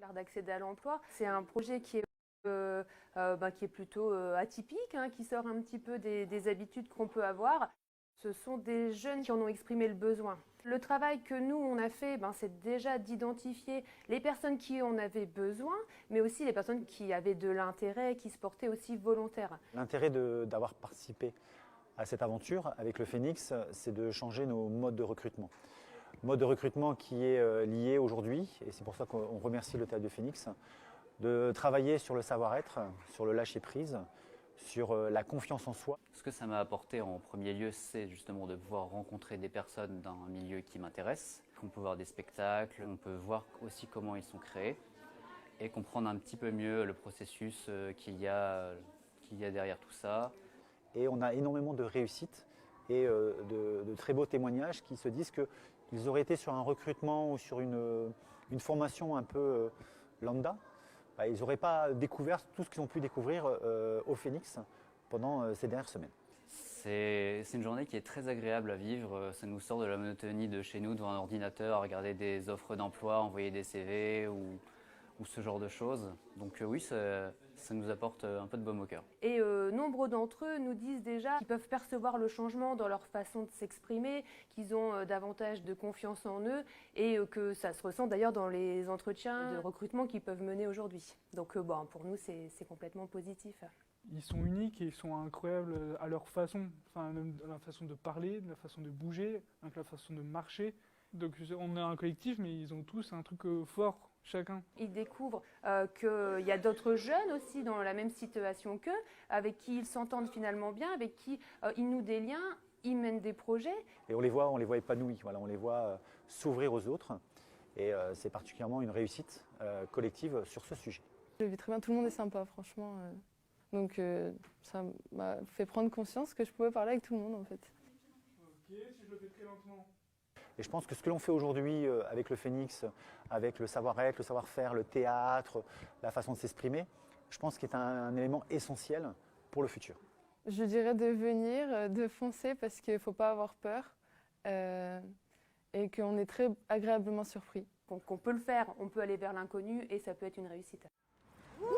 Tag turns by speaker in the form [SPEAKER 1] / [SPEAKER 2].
[SPEAKER 1] L'art d'accéder à l'emploi, c'est un projet qui est plutôt atypique, hein, qui sort un petit peu des habitudes qu'on peut avoir. Ce sont des jeunes qui en ont exprimé le besoin. Le travail que nous, on a fait, c'est déjà d'identifier les personnes qui en avaient besoin, mais aussi les personnes qui avaient de l'intérêt, qui se portaient aussi volontaires.
[SPEAKER 2] L'intérêt d'avoir participé à cette aventure avec le Phénix, c'est de changer nos modes de recrutement. Mode de recrutement qui est lié aujourd'hui, et c'est pour ça qu'on remercie le Théâtre du Phénix, de travailler sur le savoir-être, sur le lâcher-prise, sur la confiance en soi.
[SPEAKER 3] Ce que ça m'a apporté en premier lieu, c'est justement de pouvoir rencontrer des personnes d'un milieu qui m'intéresse. On peut voir des spectacles, on peut voir aussi comment ils sont créés et comprendre un petit peu mieux le processus qu'il y a derrière tout ça.
[SPEAKER 2] Et on a énormément de réussites et de très beaux témoignages qui se disent qu'ils auraient été sur un recrutement ou sur une formation un peu lambda. Ils n'auraient pas découvert tout ce qu'ils ont pu découvrir au Phénix pendant ces dernières semaines.
[SPEAKER 3] C'est une journée qui est très agréable à vivre. Ça nous sort de la monotonie de chez nous, devant un ordinateur, à regarder des offres d'emploi, envoyer des CV ou ce genre de choses. Donc oui, ça nous apporte un peu de baume au cœur.
[SPEAKER 1] Et nombre d'entre eux nous disent déjà qu'ils peuvent percevoir le changement dans leur façon de s'exprimer, qu'ils ont davantage de confiance en eux et que ça se ressent d'ailleurs dans les entretiens de recrutement qu'ils peuvent mener aujourd'hui. Donc pour nous, c'est complètement positif.
[SPEAKER 4] Ils sont uniques et ils sont incroyables à leur façon, enfin, même la façon de parler, de la façon de bouger, la façon de marcher. Donc on est un collectif, mais ils ont tous un truc fort, chacun.
[SPEAKER 1] Ils découvrent qu'il y a d'autres jeunes aussi dans la même situation qu'eux, avec qui ils s'entendent finalement bien, avec qui ils nouent des liens, ils mènent des projets.
[SPEAKER 2] Et on les voit épanouis, voilà, on les voit s'ouvrir aux autres. Et c'est particulièrement une réussite collective sur ce sujet.
[SPEAKER 5] Je vis très bien, tout le monde est sympa, franchement. Donc ça m'a fait prendre conscience que je pouvais parler avec tout le monde en fait.
[SPEAKER 4] Ok, si je le fais très lentement.
[SPEAKER 2] Et je pense que ce que l'on fait aujourd'hui avec le Phénix, avec le savoir-être, le savoir-faire, le théâtre, la façon de s'exprimer, je pense qu'il est un élément essentiel pour le futur.
[SPEAKER 5] Je dirais de venir, de foncer parce qu'il ne faut pas avoir peur et qu'on est très agréablement surpris.
[SPEAKER 1] Donc on peut le faire, on peut aller vers l'inconnu et ça peut être une réussite.
[SPEAKER 6] Wouh!